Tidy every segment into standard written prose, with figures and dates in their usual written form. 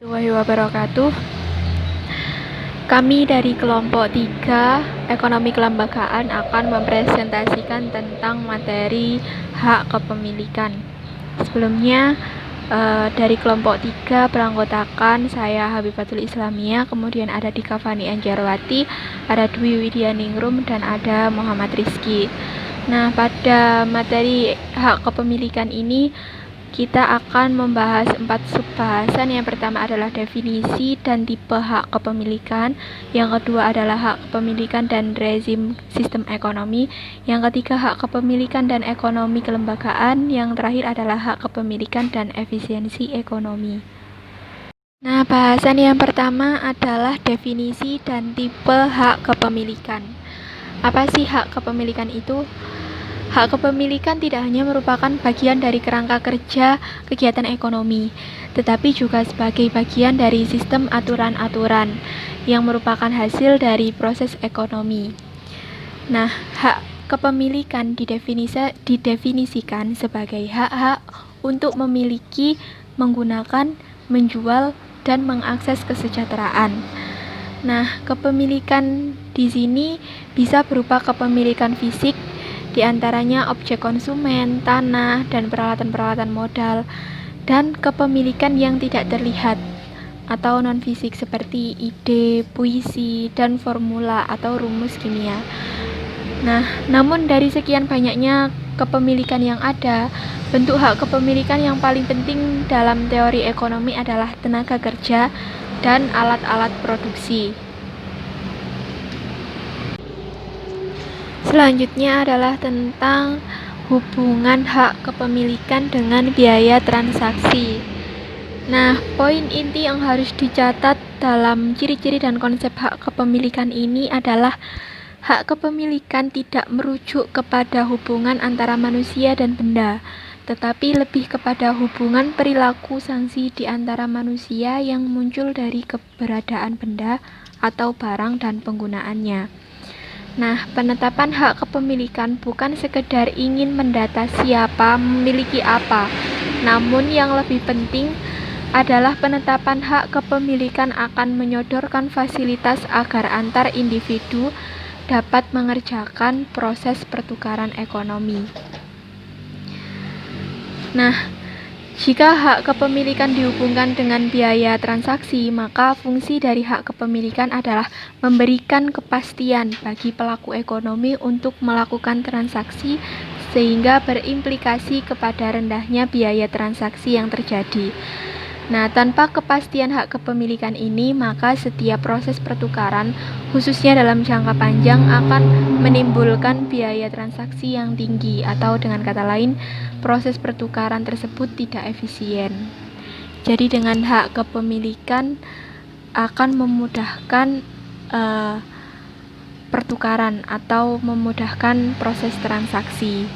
Warahmatullahi wabarakatuh. Kami dari kelompok 3 Ekonomi Kelembagaan akan mempresentasikan tentang materi hak kepemilikan. Sebelumnya dari kelompok 3 beranggotakan saya Habibatul Islamiyah, kemudian ada Dika Fani Anjarwati, ada Dwi Widyaningrum, dan ada Muhammad Rizky. Nah, pada materi hak kepemilikan ini kita akan membahas 4 subbahasan. Yang pertama adalah definisi dan tipe hak kepemilikan. Yang kedua adalah hak kepemilikan dan rezim sistem ekonomi. Yang ketiga hak kepemilikan dan ekonomi kelembagaan. Yang terakhir adalah hak kepemilikan dan efisiensi ekonomi. Nah, bahasan yang pertama adalah definisi dan tipe hak kepemilikan. Apa sih hak kepemilikan itu? Hak kepemilikan tidak hanya merupakan bagian dari kerangka kerja kegiatan ekonomi, tetapi juga sebagai bagian dari sistem aturan-aturan yang merupakan hasil dari proses ekonomi. Nah, hak kepemilikan didefinisikan sebagai hak-hak untuk memiliki, menggunakan, menjual, dan mengakses kesejahteraan. Nah, kepemilikan di sini bisa berupa kepemilikan fisik, di antaranya objek konsumen, tanah, dan peralatan-peralatan modal, dan kepemilikan yang tidak terlihat atau non-fisik seperti ide, puisi, dan formula atau rumus kimia. Nah, namun dari sekian banyaknya kepemilikan yang ada, bentuk hak kepemilikan yang paling penting dalam teori ekonomi adalah tenaga kerja dan alat-alat produksi. Selanjutnya adalah tentang hubungan hak kepemilikan dengan biaya transaksi. Nah, poin inti yang harus dicatat dalam ciri-ciri dan konsep hak kepemilikan ini adalah hak kepemilikan tidak merujuk kepada hubungan antara manusia dan benda, tetapi lebih kepada hubungan perilaku sanksi di antara manusia yang muncul dari keberadaan benda atau barang dan penggunaannya. Nah, penetapan hak kepemilikan bukan sekedar ingin mendata siapa memiliki apa, namun yang lebih penting adalah penetapan hak kepemilikan akan menyodorkan fasilitas agar antar individu dapat mengerjakan proses pertukaran ekonomi. Nah, jika hak kepemilikan dihubungkan dengan biaya transaksi, maka fungsi dari hak kepemilikan adalah memberikan kepastian bagi pelaku ekonomi untuk melakukan transaksi sehingga berimplikasi kepada rendahnya biaya transaksi yang terjadi. Nah, tanpa kepastian hak kepemilikan ini, maka setiap proses pertukaran, khususnya dalam jangka panjang, akan menimbulkan biaya transaksi yang tinggi, atau dengan kata lain, proses pertukaran tersebut tidak efisien. Jadi dengan hak kepemilikan akan memudahkan pertukaran atau memudahkan proses transaksi.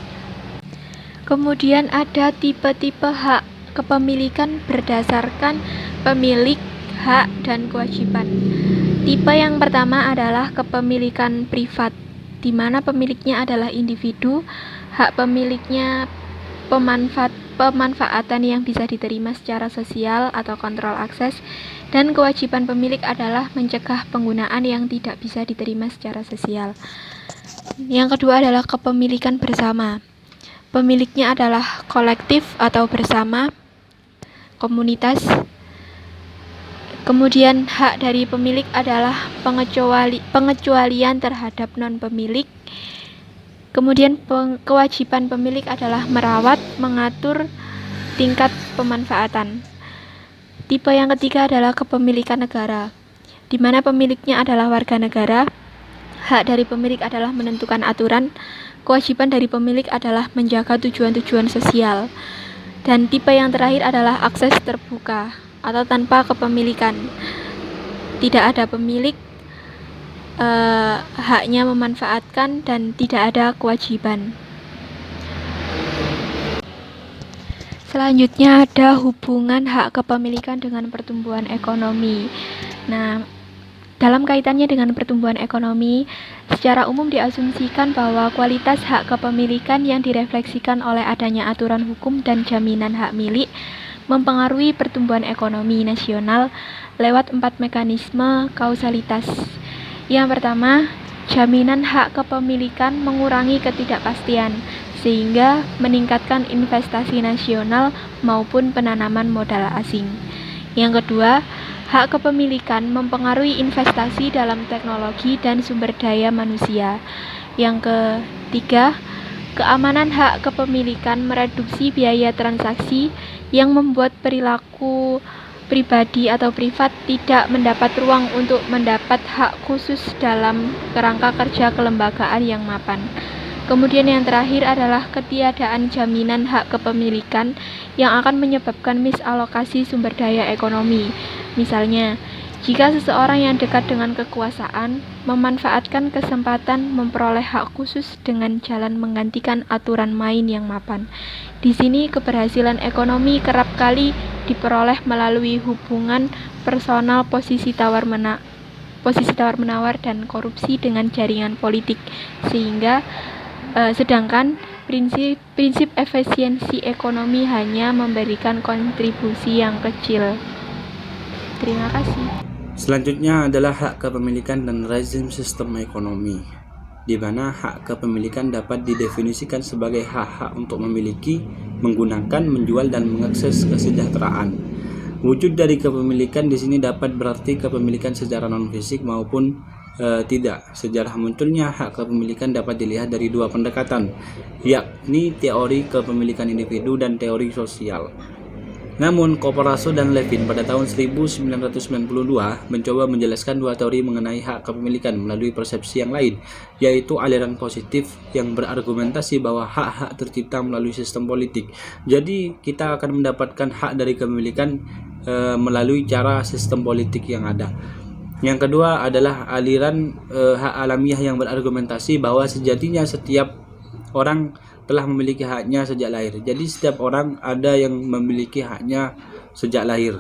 Kemudian ada tipe-tipe hak kepemilikan berdasarkan pemilik, hak, dan kewajiban. Tipe yang pertama adalah kepemilikan privat, di mana pemiliknya adalah individu, hak pemiliknya pemanfaatan yang bisa diterima secara sosial atau kontrol akses, dan kewajiban pemilik adalah mencegah penggunaan yang tidak bisa diterima secara sosial. Yang kedua adalah kepemilikan bersama. Pemiliknya adalah kolektif atau bersama, komunitas. Kemudian hak dari pemilik adalah pengecualian terhadap non-pemilik. Kemudian kewajiban pemilik adalah merawat, mengatur tingkat pemanfaatan. Tipe yang ketiga adalah kepemilikan negara, di mana pemiliknya adalah warga negara. Hak dari pemilik adalah menentukan aturan. Kewajiban dari pemilik adalah menjaga tujuan-tujuan sosial. Dan tipe yang terakhir adalah akses terbuka atau tanpa kepemilikan. Tidak ada pemilik, haknya memanfaatkan dan tidak ada kewajiban. Selanjutnya ada hubungan hak kepemilikan dengan pertumbuhan ekonomi. Nah, dalam kaitannya dengan pertumbuhan ekonomi, secara umum diasumsikan bahwa kualitas hak kepemilikan yang direfleksikan oleh adanya aturan hukum dan jaminan hak milik mempengaruhi pertumbuhan ekonomi nasional lewat 4 mekanisme kausalitas. Yang pertama, jaminan hak kepemilikan mengurangi ketidakpastian, sehingga meningkatkan investasi nasional maupun penanaman modal asing. Yang kedua, hak kepemilikan mempengaruhi investasi dalam teknologi dan sumber daya manusia. Yang ketiga, keamanan hak kepemilikan mereduksi biaya transaksi yang membuat perilaku pribadi atau privat tidak mendapat ruang untuk mendapat hak khusus dalam kerangka kerja kelembagaan yang mapan. Kemudian yang terakhir adalah ketiadaan jaminan hak kepemilikan yang akan menyebabkan misalokasi sumber daya ekonomi. Misalnya, jika seseorang yang dekat dengan kekuasaan memanfaatkan kesempatan memperoleh hak khusus dengan jalan menggantikan aturan main yang mapan. Di sini keberhasilan ekonomi kerap kali diperoleh melalui hubungan personal posisi tawar-menawar dan korupsi dengan jaringan politik, sedangkan prinsip efisiensi ekonomi hanya memberikan kontribusi yang kecil. Terima kasih. Selanjutnya adalah hak kepemilikan dan rezim sistem ekonomi, di mana hak kepemilikan dapat didefinisikan sebagai hak-hak untuk memiliki, menggunakan, menjual, dan mengakses kesejahteraan. Wujud dari kepemilikan di sini dapat berarti kepemilikan secara non-fisik maupun tidak. Sejarah munculnya hak kepemilikan dapat dilihat dari dua pendekatan, yakni teori kepemilikan individu dan teori sosial. Namun, Corparaso dan Levin pada tahun 1992 mencoba menjelaskan dua teori mengenai hak kepemilikan melalui persepsi yang lain, yaitu aliran positif yang berargumentasi bahwa hak-hak tercipta melalui sistem politik. Jadi, kita akan mendapatkan hak dari kepemilikan melalui cara sistem politik yang ada. Yang kedua adalah aliran hak alamiah yang berargumentasi bahwa sejatinya setiap orang telah memiliki haknya sejak lahir. Jadi setiap orang ada yang memiliki haknya sejak lahir.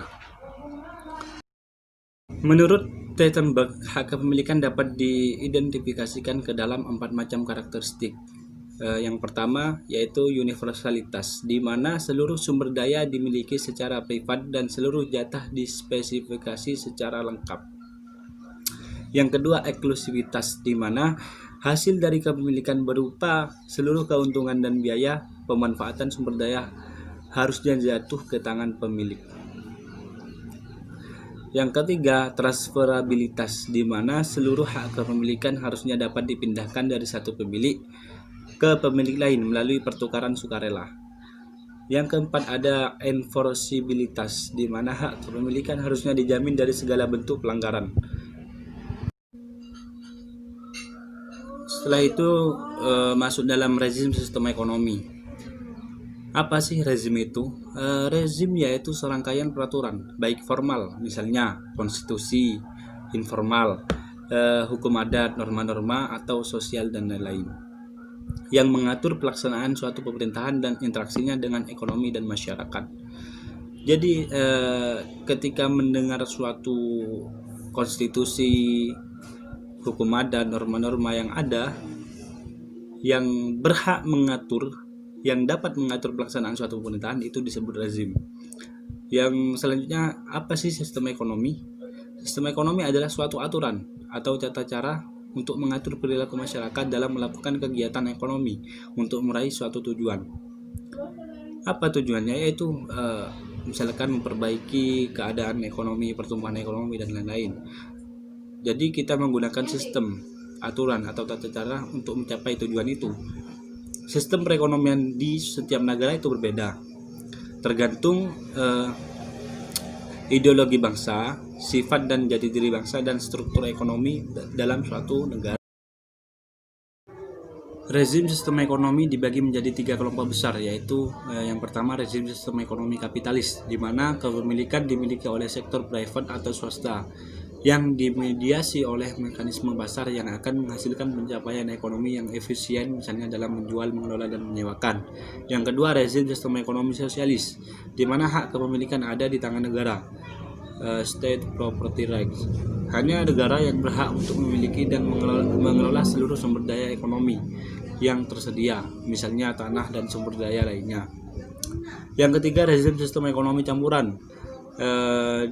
Menurut Tettenberg, hak kepemilikan dapat diidentifikasikan ke dalam 4 macam karakteristik. Yang pertama yaitu universalitas, di mana seluruh sumber daya dimiliki secara privat dan seluruh jatah dispesifikasi secara lengkap. Yang kedua, eksklusivitas, di mana hasil dari kepemilikan berupa seluruh keuntungan dan biaya pemanfaatan sumber daya harusnya jatuh ke tangan pemilik. Yang ketiga, transferabilitas, di mana seluruh hak kepemilikan harusnya dapat dipindahkan dari satu pemilik ke pemilik lain melalui pertukaran sukarela. Yang keempat ada enforceabilitas, di mana hak kepemilikan harusnya dijamin dari segala bentuk pelanggaran. Setelah itu masuk dalam rezim sistem ekonomi. Apa sih rezim itu? Rezim yaitu serangkaian peraturan, baik formal, misalnya konstitusi, informal, hukum adat, norma-norma atau sosial dan lain-lain, yang mengatur pelaksanaan suatu pemerintahan dan interaksinya dengan ekonomi dan masyarakat. Jadi ketika mendengar suatu konstitusi, hukum adat, norma-norma yang ada yang berhak mengatur, yang dapat mengatur pelaksanaan suatu pemerintahan, itu disebut rezim. Yang selanjutnya, apa sih sistem ekonomi? Sistem ekonomi adalah suatu aturan atau tata cara untuk mengatur perilaku masyarakat dalam melakukan kegiatan ekonomi untuk meraih suatu tujuan. Apa tujuannya? Yaitu misalkan memperbaiki keadaan ekonomi, pertumbuhan ekonomi dan lain-lain. Jadi kita menggunakan sistem, aturan atau tata cara untuk mencapai tujuan itu. Sistem perekonomian di setiap negara itu berbeda, tergantung ideologi bangsa, sifat dan jati diri bangsa, dan struktur ekonomi dalam suatu negara. Rezim sistem ekonomi dibagi menjadi 3 kelompok besar, yaitu yang pertama rezim sistem ekonomi kapitalis, di mana kepemilikan dimiliki oleh sektor private atau swasta, yang dimediasi oleh mekanisme pasar yang akan menghasilkan pencapaian ekonomi yang efisien, misalnya dalam menjual, mengelola, dan menyewakan. Yang kedua, rezim sistem ekonomi sosialis, di mana hak kepemilikan ada di tangan negara, state property rights. Hanya negara yang berhak untuk memiliki dan mengelola seluruh sumber daya ekonomi yang tersedia, misalnya tanah dan sumber daya lainnya. Yang ketiga, rezim sistem ekonomi campuran,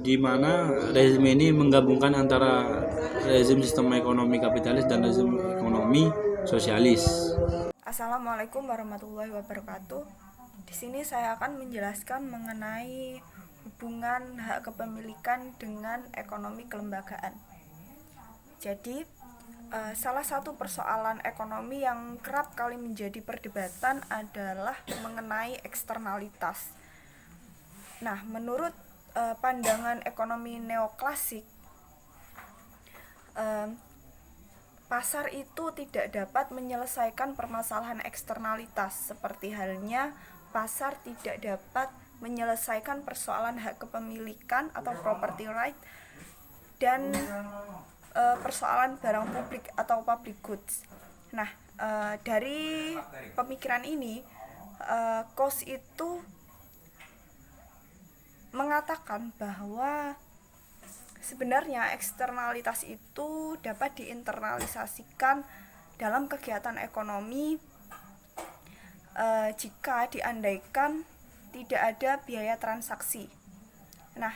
di mana rezim ini menggabungkan antara rezim sistem ekonomi kapitalis dan rezim ekonomi sosialis. Assalamualaikum warahmatullahi wabarakatuh. Di sini saya akan menjelaskan mengenai hubungan hak kepemilikan dengan ekonomi kelembagaan. Jadi, salah satu persoalan ekonomi yang kerap kali menjadi perdebatan adalah mengenai eksternalitas. Nah, menurut pandangan ekonomi neoklasik, pasar itu tidak dapat menyelesaikan permasalahan eksternalitas, seperti halnya pasar tidak dapat menyelesaikan persoalan hak kepemilikan atau property right dan persoalan barang publik atau public goods. Nah, dari pemikiran ini, Coase itu mengatakan bahwa sebenarnya eksternalitas itu dapat diinternalisasikan dalam kegiatan ekonomi jika diandaikan tidak ada biaya transaksi. Nah,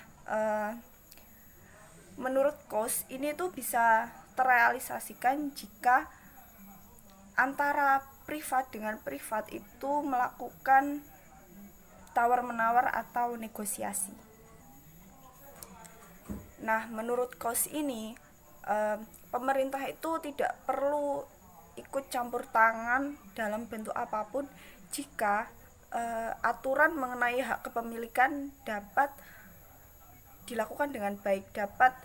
menurut Coase ini tuh bisa terrealisasikan jika antara privat dengan privat itu melakukan tawar-menawar atau negosiasi. Nah, menurut Coase ini, pemerintah itu tidak perlu ikut campur tangan dalam bentuk apapun jika aturan mengenai hak kepemilikan dapat dilakukan dengan baik, dapat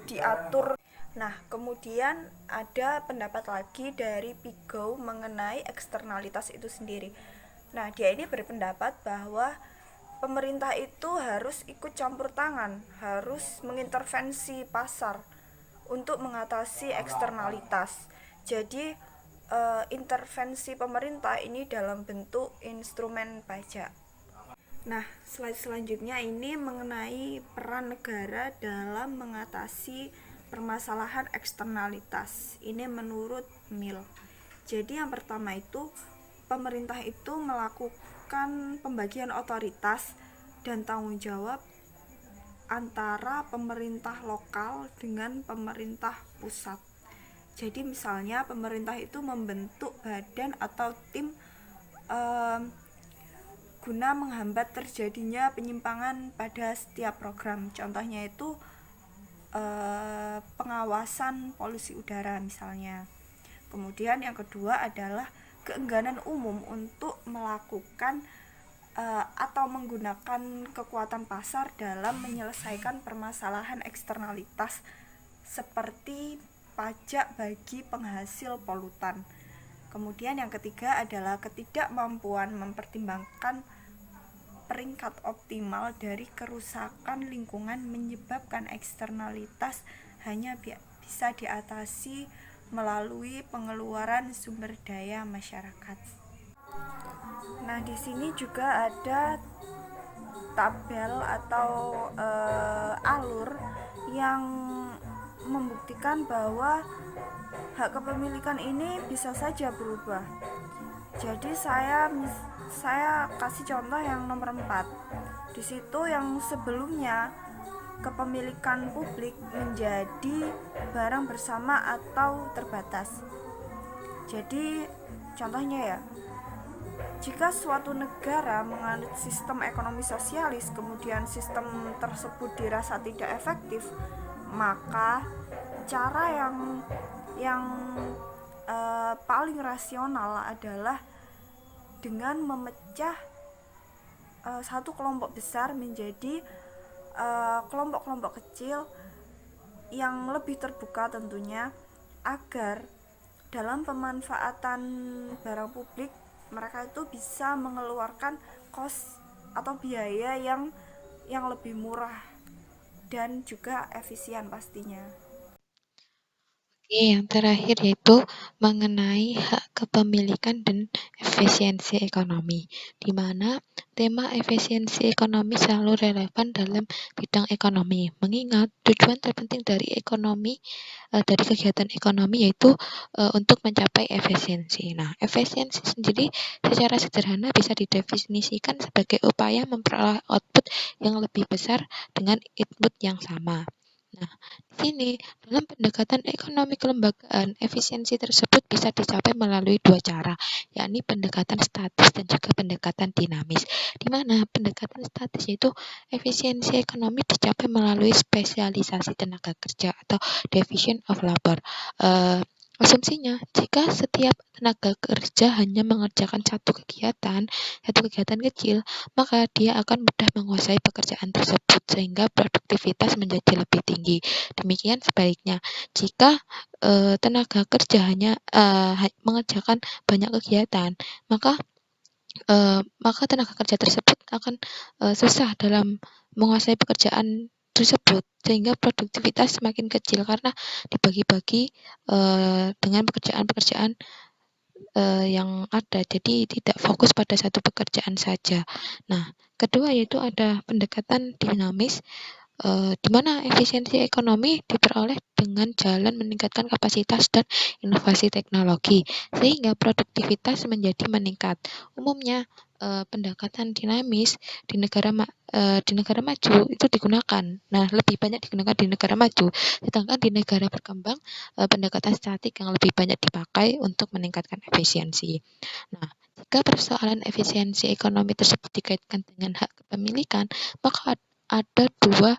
diatur. Nah, kemudian ada pendapat lagi dari Pigow mengenai eksternalitas itu sendiri. Nah, dia ini berpendapat bahwa pemerintah itu harus ikut campur tangan, harus mengintervensi pasar untuk mengatasi eksternalitas. Jadi, intervensi pemerintah ini dalam bentuk instrumen pajak. Nah, slide selanjutnya ini mengenai peran negara dalam mengatasi permasalahan eksternalitas. Ini menurut Mill. Jadi yang pertama itu, pemerintah itu melakukan pembagian otoritas dan tanggung jawab antara pemerintah lokal dengan pemerintah pusat. Jadi misalnya pemerintah itu membentuk badan atau tim guna menghambat terjadinya penyimpangan pada setiap program. Contohnya itu pengawasan polusi udara misalnya. Kemudian yang kedua adalah keengganan umum untuk melakukan atau menggunakan kekuatan pasar dalam menyelesaikan permasalahan eksternalitas seperti pajak bagi penghasil polutan. Kemudian yang ketiga adalah ketidakmampuan mempertimbangkan peringkat optimal dari kerusakan lingkungan menyebabkan eksternalitas hanya bisa diatasi melalui pengeluaran sumber daya masyarakat. Nah, di sini juga ada tabel atau alur yang membuktikan bahwa hak kepemilikan ini bisa saja berubah. Jadi saya kasih contoh yang nomor 4. Di situ yang sebelumnya kepemilikan publik menjadi barang bersama atau terbatas. Jadi contohnya ya, jika suatu negara menganut sistem ekonomi sosialis, kemudian sistem tersebut dirasa tidak efektif, maka cara yang paling rasional adalah dengan memecah satu kelompok besar menjadi kelompok-kelompok kecil yang lebih terbuka tentunya, agar dalam pemanfaatan barang publik mereka itu bisa mengeluarkan kos atau biaya yang lebih murah dan juga efisien pastinya. Oke, yang terakhir yaitu mengenai hak kepemilikan dan efisiensi ekonomi, di mana tema efisiensi ekonomi selalu relevan dalam bidang ekonomi, mengingat tujuan terpenting dari ekonomi dari kegiatan ekonomi yaitu untuk mencapai efisiensi. Nah, efisiensi sendiri secara sederhana bisa didefinisikan sebagai upaya memperoleh output yang lebih besar dengan input yang sama. Nah, di sini dalam pendekatan ekonomi kelembagaan, efisiensi tersebut bisa dicapai melalui dua cara, yakni pendekatan statis dan juga pendekatan dinamis. Di mana pendekatan statis yaitu efisiensi ekonomi dicapai melalui spesialisasi tenaga kerja atau division of labor. Asumsinya, jika setiap tenaga kerja hanya mengerjakan satu kegiatan kecil, maka dia akan mudah menguasai pekerjaan tersebut sehingga produktivitas menjadi lebih tinggi. Demikian sebaliknya, jika tenaga kerja hanya mengerjakan banyak kegiatan, maka maka tenaga kerja tersebut akan susah dalam menguasai pekerjaan tersebut sehingga produktivitas semakin kecil karena dibagi-bagi dengan pekerjaan-pekerjaan yang ada. Jadi tidak fokus pada satu pekerjaan saja. Nah, kedua yaitu ada pendekatan dinamis di mana efisiensi ekonomi diperoleh dengan jalan meningkatkan kapasitas dan inovasi teknologi, sehingga produktivitas menjadi meningkat. Umumnya, pendekatan dinamis di negara maju itu digunakan. Nah, lebih banyak digunakan di negara maju, sedangkan di negara berkembang, pendekatan statik yang lebih banyak dipakai untuk meningkatkan efisiensi. Nah, jika persoalan efisiensi ekonomi tersebut dikaitkan dengan hak kepemilikan, maka ada dua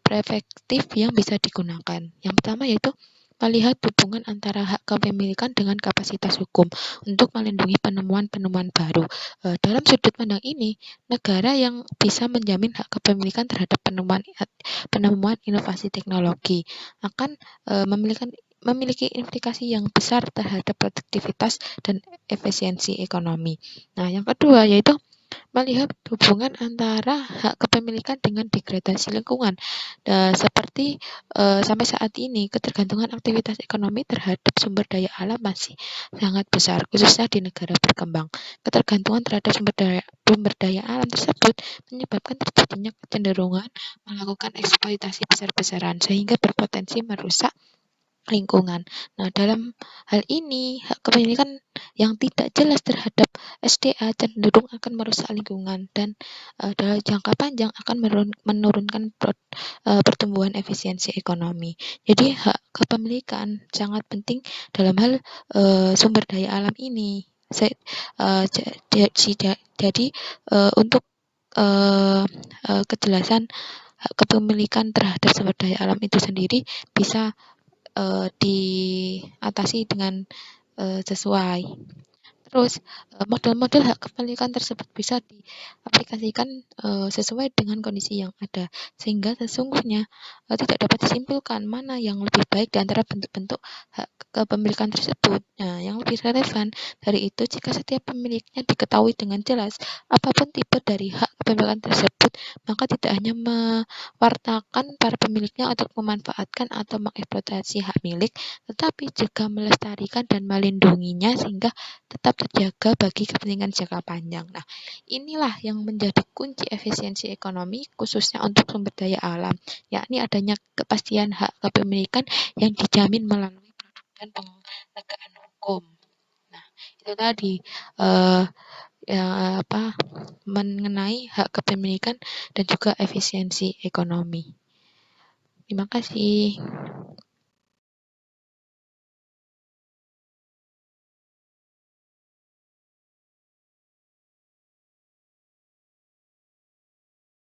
perspektif yang bisa digunakan. Yang pertama yaitu melihat hubungan antara hak kepemilikan dengan kapasitas hukum untuk melindungi penemuan-penemuan baru. Dalam sudut pandang ini, negara yang bisa menjamin hak kepemilikan terhadap penemuan inovasi teknologi akan memiliki implikasi yang besar terhadap produktivitas dan efisiensi ekonomi. Nah, yang kedua yaitu melihat hubungan antara hak kepemilikan dengan degradasi lingkungan. Seperti sampai saat ini ketergantungan aktivitas ekonomi terhadap sumber daya alam masih sangat besar, khususnya di negara berkembang. Ketergantungan terhadap sumber daya alam tersebut menyebabkan terjadinya kecenderungan melakukan eksploitasi besar-besaran sehingga berpotensi merusak lingkungan. Nah, dalam hal ini, hak kepemilikan yang tidak jelas terhadap SDA cenderung akan merusak lingkungan dan dalam jangka panjang akan menurunkan pertumbuhan efisiensi ekonomi. Jadi, hak kepemilikan sangat penting dalam hal sumber daya alam ini. Jadi, untuk kejelasan hak kepemilikan terhadap sumber daya alam itu sendiri bisa diatasi dengan sesuai. Terus model-model hak kepemilikan tersebut bisa diaplikasikan sesuai dengan kondisi yang ada, sehingga sesungguhnya tidak dapat disimpulkan mana yang lebih baik di antara bentuk-bentuk hak kepemilikan tersebut. Nah, yang lebih relevan dari itu jika setiap pemiliknya diketahui dengan jelas, apapun tipe dari hak kepemilikan tersebut, maka tidak hanya mewartakan para pemiliknya untuk memanfaatkan atau mengeksploitasi hak milik, tetapi juga melestarikan dan melindunginya sehingga tetap terjaga bagi kepentingan jangka panjang. Nah, inilah yang menjadi kunci efisiensi ekonomi khususnya untuk sumber daya alam, yakni adanya kepastian hak kepemilikan yang dijamin melalui produk dan penegakan hukum. Nah, itu tadi eh, mengenai hak kepemilikan dan juga efisiensi ekonomi. Terima kasih.